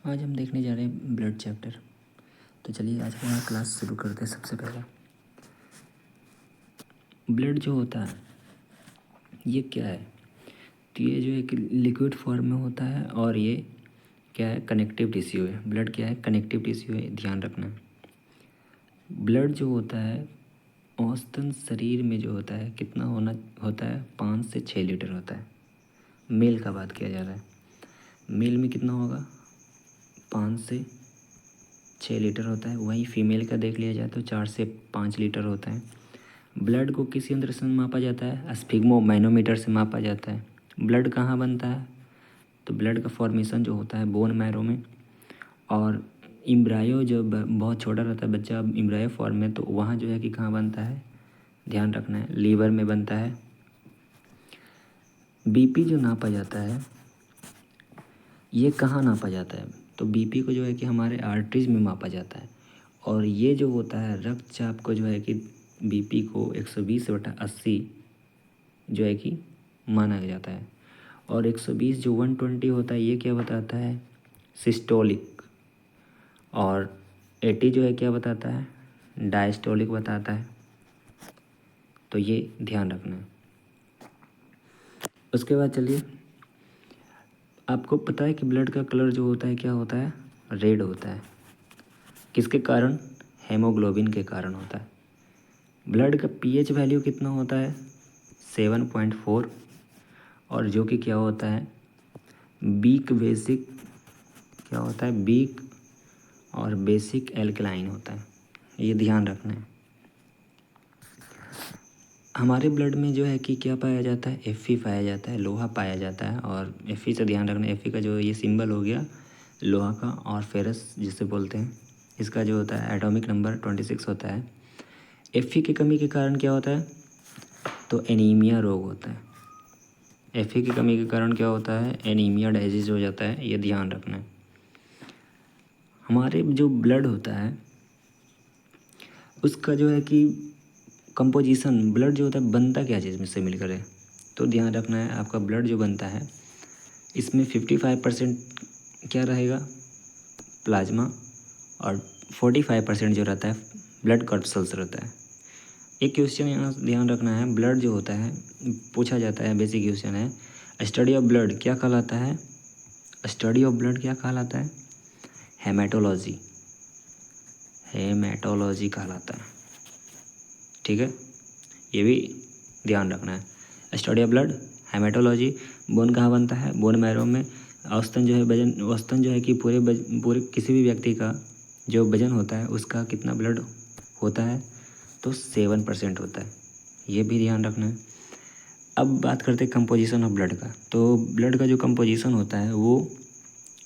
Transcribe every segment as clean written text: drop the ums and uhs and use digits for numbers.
आज हम देखने जा रहे हैं ब्लड चैप्टर। तो चलिए आज हमारा क्लास शुरू करते हैं। सबसे पहले ब्लड जो होता है ये क्या है? तो ये जो है कि लिक्विड फॉर्म में होता है और ये क्या है? कनेक्टिव टिश्यू है। ब्लड क्या है? कनेक्टिव टिश्यू है, ध्यान रखना। ब्लड जो होता है औसतन शरीर में जो होता है कितना होता है? 5 से 6 लीटर होता है। मेल का बात किया जा रहा है। मेल में कितना होगा? 5 से 6 लीटर होता है। वहीं फीमेल का देख लिया जाए तो 4 से 5 लीटर होता है। ब्लड को किस यंत्र से मापा जाता है? स्फिग्मोमैनोमीटर से मापा जाता है। ब्लड कहाँ बनता है? तो ब्लड का फॉर्मेशन जो होता है बोन मैरो में, और इम्ब्रायो जो बहुत छोटा रहता है बच्चा इम्ब्रायो फॉर्म में, तो वहाँ जो है कि कहाँ बनता है? ध्यान रखना है, लीवर में बनता है। बीपी जो नापा जाता है ये कहाँ नापा जाता है? तो बीपी को जो है कि हमारे आर्टरीज में मापा जाता है। और ये जो होता है रक्तचाप को जो है कि बीपी को 120/80 जो है कि माना जाता है। और 120 जो 120 होता है ये क्या बताता है? सिस्टोलिक। और 80 जो है क्या बताता है? डायस्टोलिक बताता है। तो ये ध्यान रखना है। उसके बाद चलिए, आपको पता है कि ब्लड का कलर जो होता है क्या होता है? रेड होता है। किसके कारण? हेमोग्लोबिन के कारण होता है। ब्लड का पीएच वैल्यू कितना होता है? 7.4। और जो कि क्या होता है? बीक बेसिक क्या होता है? बीक और बेसिक एल्कलाइन होता है। ये ध्यान रखना है। हमारे ब्लड में जो है कि क्या पाया जाता है? Fe पाया जाता है, लोहा पाया जाता है। और Fe से ध्यान रखना, Fe का जो ये सिंबल हो गया लोहा का, और फेरस जिसे बोलते हैं इसका जो होता है एटॉमिक नंबर 26 होता है। Fe की कमी के कारण क्या होता है? तो एनीमिया रोग होता है। Fe की कमी के कारण क्या होता है? एनीमिया डायजीज हो जाता है। ये ध्यान रखना है। हमारे जो ब्लड होता है उसका जो है कि कंपोजिशन, ब्लड जो होता है बनता क्या चीज़ में से मिलकर है? तो ध्यान रखना है, आपका ब्लड जो बनता है इसमें 55% क्या रहेगा? प्लाज्मा। और 45% जो रहता है ब्लड कॉर्पसल्स रहता है। एक क्वेश्चन यहाँ ध्यान रखना है, ब्लड जो होता है पूछा जाता है, बेसिक क्वेश्चन है, स्टडी ऑफ ब्लड क्या कहलाता है? स्टडी ऑफ ब्लड क्या कहलाता है? हेमेटोलॉजी। हेमेटोलॉजी कहलाता है। ठीक है, ये भी ध्यान रखना है। Study of blood, haematology. Bone कहाँ बनता है? बोन मैरो में। औसतन जो है वजन, औसतन जो है कि पूरे किसी भी व्यक्ति का जो वजन होता है उसका कितना ब्लड होता है? तो 7% होता है। ये भी ध्यान रखना है। अब बात करते हैं कंपोजिशन ऑफ ब्लड का। तो ब्लड का जो कंपोजिशन होता है वो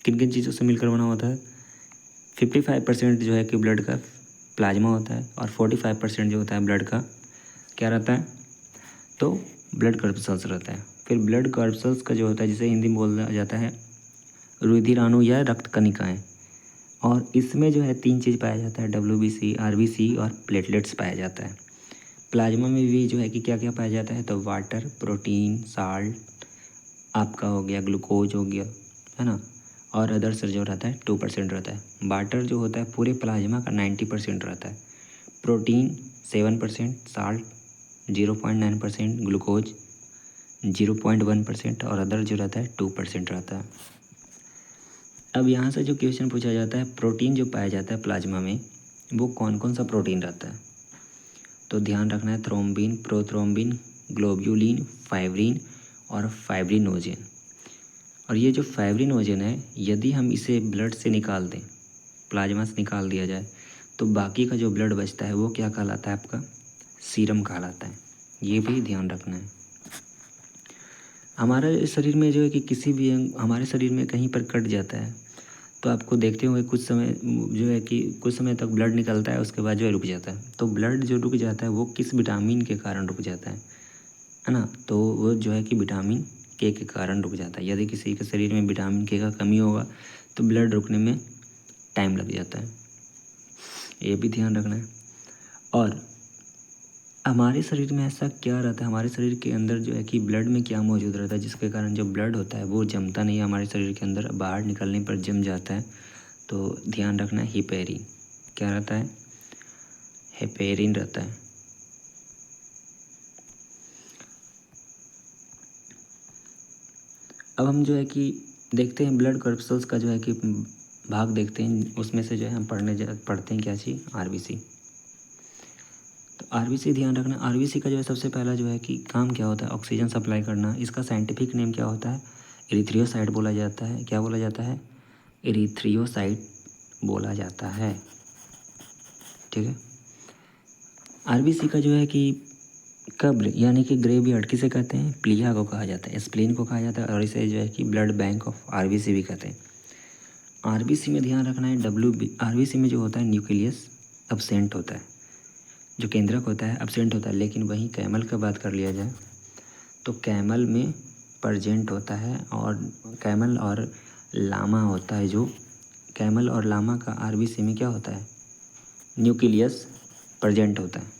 किन किन चीज़ों से मिलकर बना होता है? 55% जो है कि ब्लड का प्लाज्मा होता है, और 45% जो होता है ब्लड का क्या रहता है? तो ब्लड कॉर्पसल्स रहता है। फिर ब्लड कॉर्पसल्स का जो होता है जिसे हिंदी में बोला जाता है रुधिराणु या रक्त कणिकाएँ। और इसमें जो है 3 चीज़ पाया जाता है, WBC, RBC और प्लेटलेट्स पाया जाता है। प्लाज्मा में भी जो है कि क्या क्या पाया जाता है? तो वाटर, प्रोटीन, साल्ट, आपका हो गया ग्लूकोज हो गया, है ना। और अदर्स जो रहता है 2% रहता है। वाटर जो होता है पूरे प्लाज्मा का 90% रहता है। प्रोटीन 7%, साल्ट 0.9%, ग्लूकोज 0.1% और अदर जो रहता है 2% रहता है। अब यहाँ से जो क्वेश्चन पूछा जाता है, प्रोटीन जो पाया जाता है प्लाज्मा में वो कौन कौन सा प्रोटीन रहता है? तो ध्यान रखना है, थ्रोम्बिन, प्रोथ्रोम्बिन, ग्लोब्यूलिन, फाइब्रिन और फाइब्रिनोजेन। और ये जो फाइब्रिनोजेन है यदि हम इसे ब्लड से निकाल दें, प्लाज्मा से निकाल दिया जाए, तो बाकी का जो ब्लड बचता है वो क्या कहलाता है? आपका सीरम कहलाता है। ये भी ध्यान रखना है। हमारे शरीर में जो है कि किसी भी अंग हमारे शरीर में कहीं पर कट जाता है तो आपको देखते होंगे कुछ समय जो है कि कुछ समय तक ब्लड निकलता है, उसके बाद जो है रुक जाता है। तो ब्लड जो रुक जाता है वो किस विटामिन के कारण रुक जाता है ना? तो वो जो है कि विटामिन के कारण रुक जाता है। यदि किसी के शरीर में विटामिन के का कमी होगा तो ब्लड रुकने में टाइम लग जाता है। ये भी ध्यान रखना है। और हमारे शरीर में ऐसा क्या रहता है, हमारे शरीर के अंदर जो है कि ब्लड में क्या मौजूद रहता है जिसके कारण जो ब्लड होता है वो जमता नहीं है हमारे शरीर के अंदर, बाहर निकलने पर जम जाता है? तो ध्यान रखना हिपेरिन क्या रहता है, हेपेरिन रहता है। अब हम जो है कि देखते हैं ब्लड कर्पल्स का जो है कि भाग देखते हैं, उसमें से जो है हम पढ़ते हैं क्या चीज़, आरबीसी। तो आरबीसी ध्यान रखना, आरबीसी का जो है सबसे पहला जो है कि काम क्या होता है, ऑक्सीजन सप्लाई करना। इसका साइंटिफिक नेम क्या होता है, एरिथ्रियोसाइट बोला जाता है। क्या बोला जाता है, एरिथ्रियोसाइट बोला जाता है। ठीक है। आरबीसी का जो है कि कब्र यानी कि ग्रेवयार्ड किसे कहते हैं, प्लीहा को कहा जाता है, स्प्लीन को कहा जाता है, और इसे जो है कि ब्लड बैंक ऑफ आरबीसी भी कहते हैं। आरबीसी में ध्यान रखना है, आरबीसी में जो होता है न्यूक्लियस अब्सेंट होता है, जो केंद्रक होता है अब्सेंट होता है। लेकिन वहीं कैमल का बात कर लिया जाए तो कैमल में प्रजेंट होता है, और कैमल और लामा होता है, जो कैमल और लामा का आरबीसी में क्या होता है, न्यूक्लियस प्रजेंट होता है।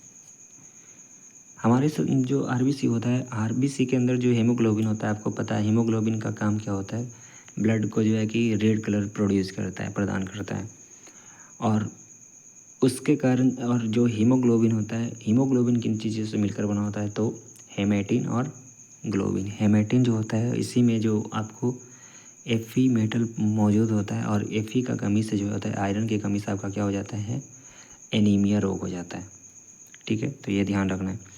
हमारे जो आरबीसी होता है, आरबीसी के अंदर जो हीमोग्लोबिन होता है, आपको पता है हीमोग्लोबिन का काम क्या होता है, ब्लड को जो है कि रेड कलर प्रोड्यूस करता है, प्रदान करता है। और उसके कारण, और जो हीमोग्लोबिन होता है, हीमोग्लोबिन किन चीज़ों से मिलकर बना होता है, तो हेमेटिन और ग्लोबिन। हेमेटिन जो होता है, इसी में जो आपको एफी मेटल मौजूद होता है, और एफी का कमी से जो होता है, आयरन की कमी से आपका क्या हो जाता है, एनीमिया रोग हो जाता है। ठीक है, तो ये ध्यान रखना है।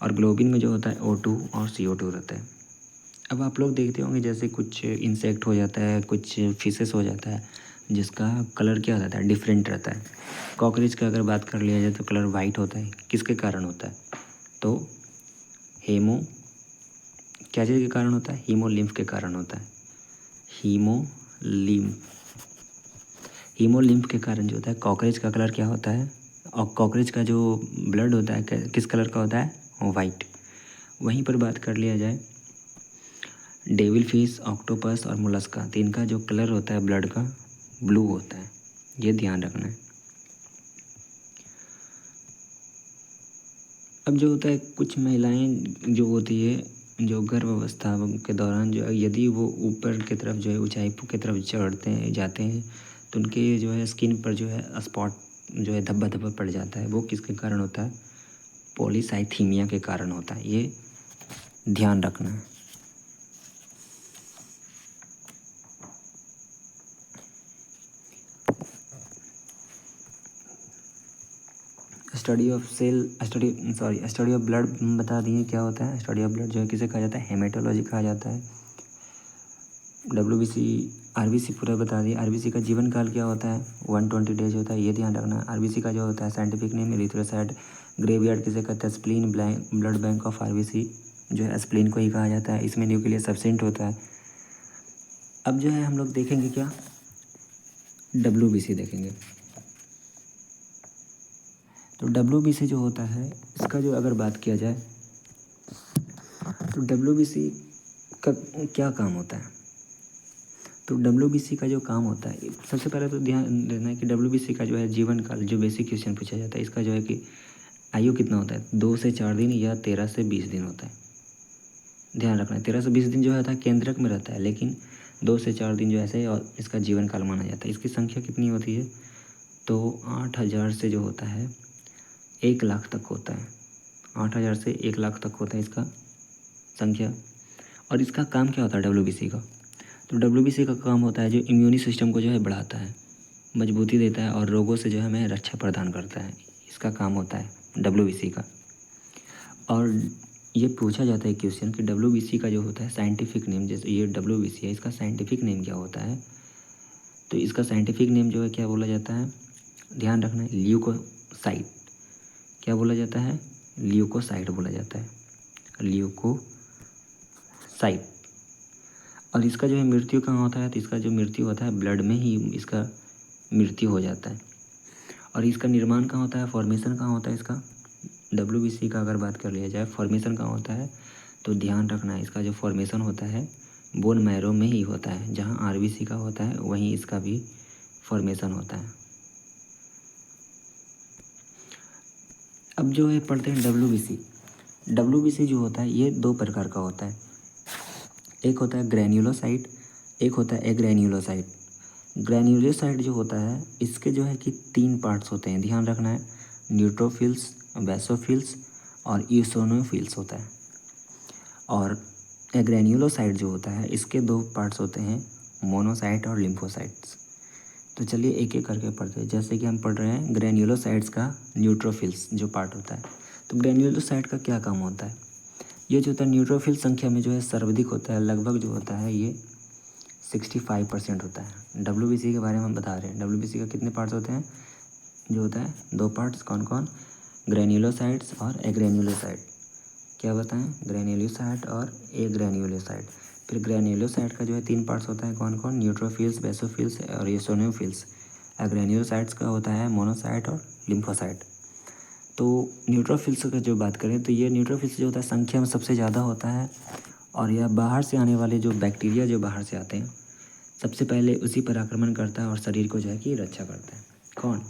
और ग्लोबिन में जो होता है O2 और CO2 रहता है। अब आप लोग देखते होंगे जैसे कुछ इंसेक्ट हो जाता है, कुछ फिशेस हो जाता है, जिसका कलर क्या रहता है, डिफरेंट रहता है। कॉकरोच का अगर बात कर लिया जाए तो कलर वाइट होता है, किसके कारण होता है, तो हेमो क्या चीज़ के कारण होता है, हीमोलिम्फ के कारण होता है। हीमोलिम्फ, हीमोलिम्फ के कारण जो होता है, कॉकरोच का कलर क्या होता है, और कॉकरोच का जो ब्लड होता है किस कलर का होता है, वाइट। वहीं पर बात कर लिया जाए डेविल फिश, ऑक्टोपस और मोलस्का, तो इनका जो कलर होता है ब्लड का, ब्लू होता है। ये ध्यान रखना है। अब जो होता है, कुछ महिलाएं जो होती है, जो गर्भावस्था के दौरान जो यदि वो ऊपर की तरफ जो है ऊंचाई की तरफ चढ़ते हैं जाते हैं, तो उनके जो है स्किन पर जो है स्पॉट जो है धब्बा धब्बा पड़ जाता है। वो किसके कारण होता है, पॉलीसाइथीमिया के कारण होता है। ये ध्यान रखना है। स्टडी ऑफ ब्लड बता दिए क्या होता है। स्टडी ऑफ ब्लड जो है किसे कहा जाता है, हेमेटोलॉजी कहा जाता है। WBC आरबीसी पूरा बता दिए। आरबीसी का जीवन काल क्या होता है, 120 डेज होता है, ये ध्यान रखना। आरबीसी का जो होता है साइंटिफिक नेम एरिथ्रोसाइट ग्रेवयार्ड किसे कहते हैं, spleen blood bank of RBC जो है स्प्लीन को ही कहा जाता है। इसमें न्यूक्लियस एब्सेंट होता है। अब जो है हम लोग देखेंगे क्या, WBC देखेंगे। तो WBC जो होता है, इसका जो अगर बात किया जाए तो WBC का क्या काम होता है, तो WBC का जो काम होता है, सबसे पहले तो ध्यान देना है कि WBC का जो है जीवन काल, जो बेसिक क्वेश्चन पूछा जाता है, इसका जो है कि आयु कितना होता है, 2 से 4 दिन या 13 से 20 दिन होता है। ध्यान रखना है, 13 से 20 दिन जो है केंद्रक में रहता है, लेकिन 2 से 4 दिन जो ऐसे और इसका जीवन काल माना जाता है। इसकी संख्या कितनी होती है, तो 8,000 से जो होता है 1 लाख तक होता है। 8,000 से 1 लाख तक होता है इसका संख्या। और इसका काम क्या होता है WBC का, तो WBC का काम होता है जो इम्यूनी सिस्टम को जो है बढ़ाता है, मजबूती देता है, और रोगों से जो है हमें रक्षा प्रदान करता है। इसका काम होता है WBC का। और ये पूछा जाता है क्वेश्चन कि WBC का जो होता है साइंटिफिक नेम, जैसे ये WBC है, इसका साइंटिफिक नेम क्या होता है, तो इसका साइंटिफिक नेम जो है क्या बोला जाता है, ध्यान रखना है, ल्यूकोसाइट। क्या बोला जाता है, ल्यूकोसाइट बोला जाता है, ल्यूकोसाइट। और इसका जो है मृत्यु कहाँ होता है, तो इसका जो मृत्यु होता है ब्लड में ही इसका मृत्यु हो जाता है। और इसका निर्माण कहाँ होता है, फॉर्मेशन कहाँ होता है इसका, WBC का अगर बात कर लिया जाए फॉर्मेशन कहाँ होता है, तो ध्यान रखना है इसका जो फॉर्मेशन होता है बोन मैरो में ही होता है। जहाँ RBC का होता है वहीं इसका भी फॉर्मेशन होता है। अब जो है पढ़ते हैं WBC जो होता है ये 2 प्रकार का होता है। एक होता है ग्रैन्युलोसाइट, एक होता है एग्रैन्युलोसाइट। ग्रैन्युलोसाइट जो होता है इसके जो है कि 3 पार्ट्स होते हैं, ध्यान रखना है। न्यूट्रोफिल्स, बेसोफिल्स और ईओसिनोफिल्स होता है। और ग्रैन्युलोसाइट जो होता है इसके 2 पार्ट्स होते हैं, मोनोसाइट और लिम्फोसाइट्स। तो चलिए एक एक करके पढ़ते हैं। जैसे कि हम पढ़ रहे हैं ग्रैन्युलोसाइट्स का न्यूट्रोफिल्स जो पार्ट होता है। तो ग्रैन्युलोसाइट का क्या काम होता है? ये जो होता है न्यूट्रोफिल संख्या में जो है सर्वाधिक होता है, लगभग जो होता है ये 65% होता है। डब्ल्यूबीसी के बारे में हम बता रहे हैं। डब्ल्यूबीसी का कितने पार्ट्स होते हैं? जो होता है 2 पार्ट्स, कौन कौन? ग्रैन्युलोसाइट्स और एग्रैन्युलोसाइट। क्या बताएं? ग्रैन्युलोसाइट और एग्रैन्युलोसाइट। फिर ग्रैन्युलोसाइट का जो है 3 पार्ट्स होता है, कौन कौन? न्यूट्रोफिल्स, बेसोफिल्स और ईओसिनोफिल्स। एग्रैन्युलोसाइट्स का होता है मोनोसाइट और लिम्फोसाइट। तो न्यूट्रोफिल्स का जो बात करें तो ये न्यूट्रोफिल्स जो होता है संख्या में सबसे ज़्यादा होता है, और यह बाहर से आने वाले जो बैक्टीरिया जो बाहर से आते हैं सबसे पहले उसी पर आक्रमण करता है और शरीर को जो है कि रक्षा करता है। कौन?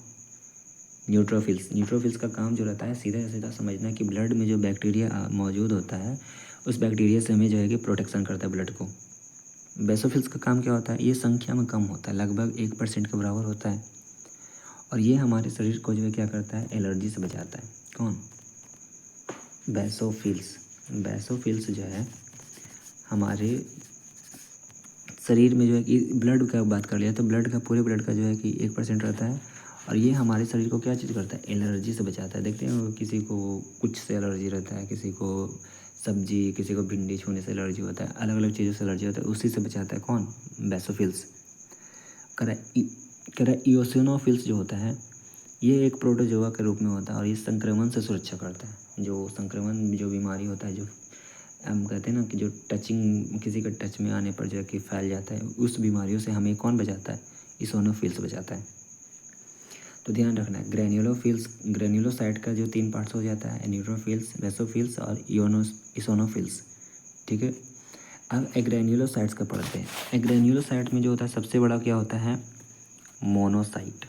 न्यूट्रोफिल्स। न्यूट्रोफिल्स का काम जो रहता है सीधा सीधा समझना है कि ब्लड में जो बैक्टीरिया मौजूद होता है उस बैक्टीरिया से हमें जो है कि प्रोटेक्शन करता है ब्लड को। बेसोफिल्स का काम क्या होता है? ये संख्या में कम होता है, लगभग 1% के बराबर होता है, और ये हमारे शरीर को जो है क्या करता है? एलर्जी से बचाता है। कौन? बेसोफिल्स। बेसोफिल्स जो है हमारे शरीर में जो है कि ब्लड का बात कर लिया तो ब्लड का, पूरे ब्लड का जो है कि 1% रहता है, और ये हमारे शरीर को क्या चीज़ करता है? एलर्जी से बचाता है। देखते हैं वो किसी को कुछ से एलर्जी रहता है, किसी को सब्जी, किसी को भिंडी छूने से एलर्जी होता है, अलग अलग चीज़ों से एलर्जी होता है, उसी से बचाता है। कौन? बेसोफिल्स। करा ईओसिनोफिल्स जो होता है ये एक प्रोटोजोआ के रूप में होता है और ये संक्रमण से सुरक्षा करता है। जो संक्रमण, जो बीमारी होता है, जो हम कहते हैं ना कि जो टचिंग, किसी के टच में आने पर जो है कि फैल जाता है, उस बीमारियों से हमें कौन बचाता है? ईओसिनोफिल्स बचाता है। तो ध्यान रखना है, ग्रैन्युलोफिल्स, ग्रैन्युलोसाइट का जो 3 पार्ट्स हो जाता है, न्यूट्रोफिल्स, बेसोफिल्स और ईओसिनोफिल्स। ठीक है। अब एग्रैन्युलोसाइट्स का पढ़ते हैं। एग्रैन्युलोसाइट में जो होता है सबसे बड़ा क्या होता है? मोनोसाइट।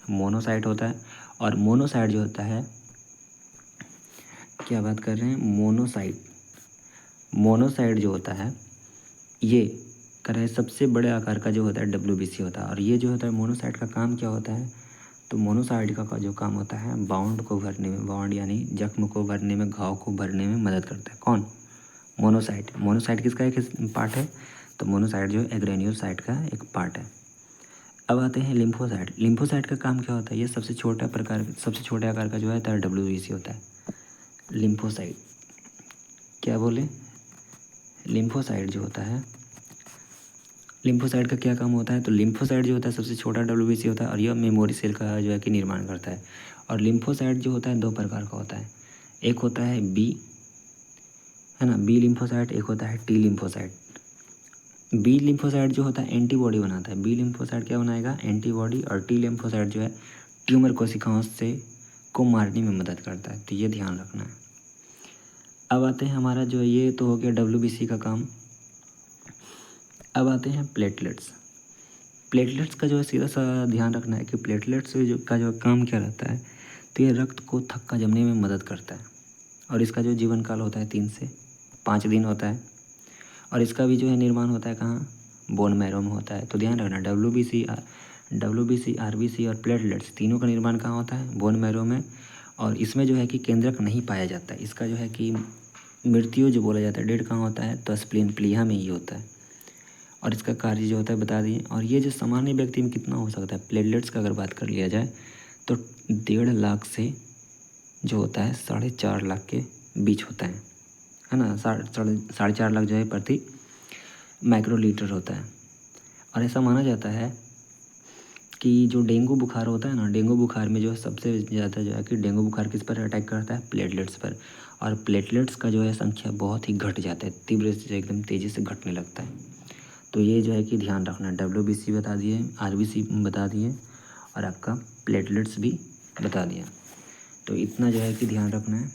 मोनोसाइट होता है, और मोनोसाइट जो होता है, क्या बात कर रहे हैं? मोनोसाइट। मोनोसाइट जो होता है ये कर रहे सबसे बड़े आकार का जो होता है डब्ल्यूबीसी होता है, और ये जो होता है मोनोसाइट का काम क्या होता है? तो मोनोसाइट का जो काम होता है बाउंड को भरने में, बाउंड यानी जख्म को भरने में, घाव को भरने में मदद करता है। कौन? मोनोसाइट। मोनोसाइट किसका एक पार्ट है? तो मोनोसाइट जो एग्रैन्युलोसाइट का एक पार्ट है। अब आते हैं लिम्फोसाइट। लिम्फोसाइट का काम क्या होता है? ये सबसे छोटा प्रकार, सबसे छोटे आकार का जो है डब्ल्यूबीसी होता है। लिम्फोसाइट, क्या बोले? लिम्फोसाइट जो होता है, लिम्फोसाइट का क्या काम होता है? तो लिम्फोसाइट जो होता है सबसे छोटा डब्ल्यूबीसी होता है, और यह मेमोरी सेल का जो है कि निर्माण करता है। और लिम्फोसाइट जो होता है 2 प्रकार का होता है, एक होता है बी, है ना, बी लिम्फोसाइट, एक होता है टी लिम्फोसाइट। बी लिम्फोसाइट जो होता है एंटीबॉडी बनाता है। बी लिम्फोसाइट क्या बनाएगा? एंटीबॉडी। और टी लिम्फोसाइट जो है ट्यूमर कोशिकाओं से को मारने में मदद करता है। तो ये ध्यान रखना है। अब आते हैं हमारा जो ये तो हो गया डब्ल्यूबीसी का काम। अब आते हैं प्लेटलेट्स। प्लेटलेट्स का जो है सीधा सा ध्यान रखना है कि प्लेटलेट्स का जो काम क्या रहता है? तो ये रक्त को थक्का जमने में मदद करता है, और इसका जो जीवन काल होता है 3 से 5 दिन होता है, और इसका भी जो है निर्माण होता है कहाँ? बोन मैरो में होता है। तो ध्यान रखना, डब्ल्यूबीसी, आरबीसी और प्लेटलेट्स तीनों का निर्माण कहाँ होता है? बोन मैरो में। और इसमें जो है कि केंद्रक नहीं पाया जाता है। इसका जो है कि मृत्यु जो बोला जाता है, डेड कहाँ होता है? तो स्प्लीन, प्लीहा में ही होता है, और इसका कार्य जो होता है बता दिए। और ये जो सामान्य व्यक्ति में कितना हो सकता है? प्लेटलेट्स का अगर बात कर लिया जाए तो 1.5 लाख से जो होता है 4.5 लाख के बीच होता है ना। 4.5 लाख जो है प्रति माइक्रोलीटर होता है। और ऐसा माना जाता है कि जो डेंगू बुखार होता है ना, डेंगू बुखार में जो है सबसे ज़्यादा जो है कि डेंगू बुखार किस पर अटैक करता है? प्लेटलेट्स पर। और प्लेटलेट्स का जो है संख्या बहुत ही घट जाता है, तीव्र से एकदम तेज़ी से घटने लगता है। तो ये जो है कि ध्यान रखना, डब्ल्यूबीसी बता दिए, आरबीसी बता दिए, और आपका प्लेटलेट्स भी बता दिया। तो इतना जो है कि ध्यान रखना है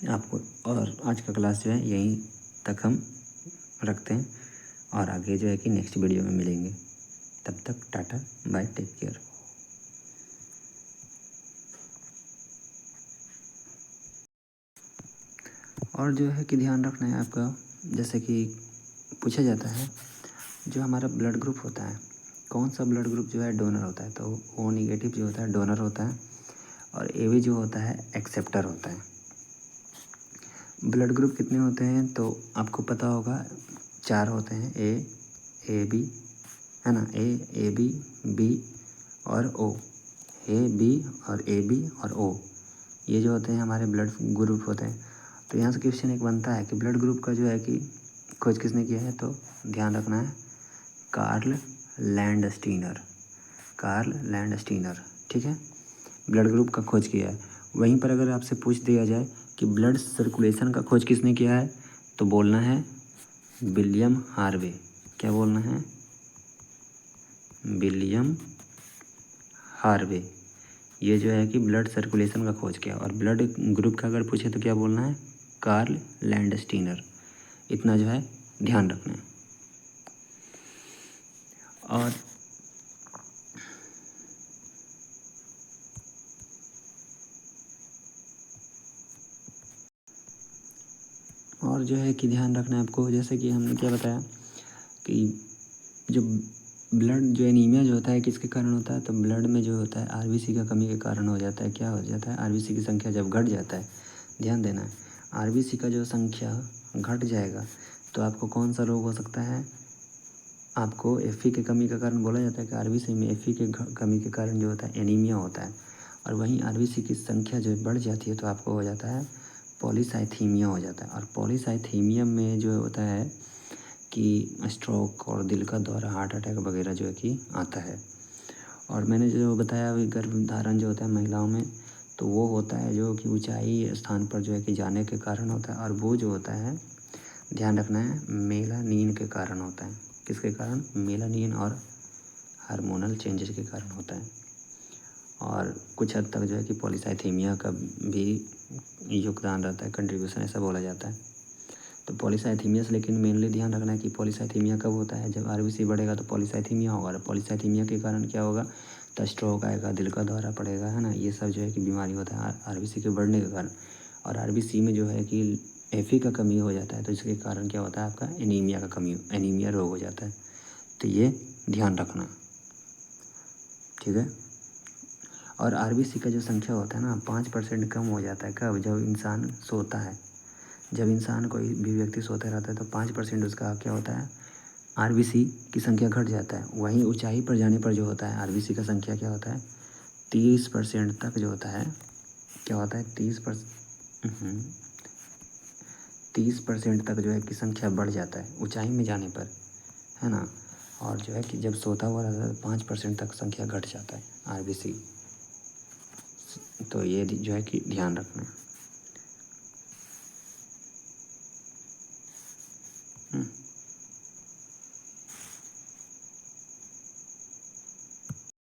आपको। और आज का क्लास जो है यहीं तक हम रखते हैं, और आगे जो है कि नेक्स्ट वीडियो में मिलेंगे। तब तक टाटा बाय, टेक केयर। और जो है कि ध्यान रखना है आपका, जैसे कि पूछा जाता है जो हमारा ब्लड ग्रुप होता है, कौन सा ब्लड ग्रुप जो है डोनर होता है, तो ओ निगेटिव जो होता है डोनर होता है, और ए बी जो होता है एक्सेप्टर होता है। ब्लड ग्रुप कितने होते हैं तो आपको पता होगा, 4 होते हैं, ए बी, है ना, ए बी, बी और ओ, ए बी और ए बी और ओ, ये जो होते हैं हमारे ब्लड ग्रुप होते हैं। तो यहाँ से क्वेश्चन एक बनता है कि ब्लड ग्रुप का जो है कि खोज किसने किया है, तो ध्यान रखना है कार्ल लैंडस्टीनर, कार्ल लैंडस्टीनर, ठीक है, ब्लड ग्रुप का खोज किया है। वहीं पर अगर आपसे पूछ दिया जाए कि ब्लड सर्कुलेशन का खोज किसने किया है, तो बोलना है विलियम हार्वे। क्या बोलना है, विलियम हार्वे। ये जो है कि ब्लड सर्कुलेशन का खोज किया, और ब्लड ग्रुप का अगर पूछे तो क्या बोलना है, कार्ल लैंडस्टीनर। इतना जो है ध्यान रखना है। और जो है कि ध्यान रखना है आपको, जैसे कि हमने क्या बताया कि जो ब्लड जो एनीमिया जो होता है किसके कारण होता है, तो ब्लड में जो होता है आरबीसी का कमी के कारण हो जाता है। क्या हो जाता है, आरबीसी की संख्या जब घट जाता है, ध्यान देना है, आरबीसी का जो संख्या घट जाएगा तो आपको कौन सा रोग हो सकता है, आपको एफ की कमी का कारण बोला जाता है कि आरबीसी में एफ के कमी के कारण जो होता है एनीमिया होता है। और वहीं आरबीसी की संख्या जो बढ़ जाती है तो आपको हो जाता है पॉलीसाइथीमिया हो जाता है। और पॉलीसाइथीमिया में जो होता है कि स्ट्रोक और दिल का दौरा, हार्ट अटैक वगैरह जो है कि आता है। और मैंने जो बताया अभी गर्भधारण जो होता है महिलाओं में, तो वो होता है जो कि ऊंचाई स्थान पर जो है कि जाने के कारण होता है, और वो जो होता है ध्यान रखना है मेलानिन के कारण होता है। किसके कारण, मेलानिन और हार्मोनल चेंजेस के कारण होता है। और कुछ हद तक जो है कि पॉलीसाइथीमिया का भी योगदान रहता है, कंट्रीब्यूशन ऐसा बोला जाता है। तो पॉलीसाइथीमिया से लेकिन मेनली ध्यान रखना है कि पॉलीसाइथीमिया कब होता है, जब आरबीसी बढ़ेगा तो पॉलीसाइथीमिया होगा, और पॉलीसाइथीमिया के कारण क्या होगा, तो स्ट्रोक आएगा, दिल का दौरा पड़ेगा, है ना, ये सब जो है कि बीमारी होता है आरबीसी के बढ़ने के कारण। और आरबीसी में जो है कि एफ का कमी हो जाता है, तो इसके कारण क्या होता है, आपका एनीमिया का कमी, एनीमिया रोग हो जाता है। तो ये ध्यान रखना, ठीक है। और आरबीसी का जो संख्या होता है ना 5% कम हो जाता है, कब, जब इंसान सोता है। जब इंसान कोई भी व्यक्ति सोता रहता है तो 5% उसका क्या होता है, आरबीसी की संख्या घट जाता है। वहीं ऊंचाई पर जाने पर जो होता है आरबीसी का संख्या क्या होता है, 30% तक जो होता है, क्या होता है, 30% तक जो है कि संख्या बढ़ जाता है ऊंचाई में जाने पर, है ना। और जो है कि जब सोता हुआ रहता है तो 5% तक संख्या घट जाता है आरबीसी। तो ये जो है कि ध्यान रखना है।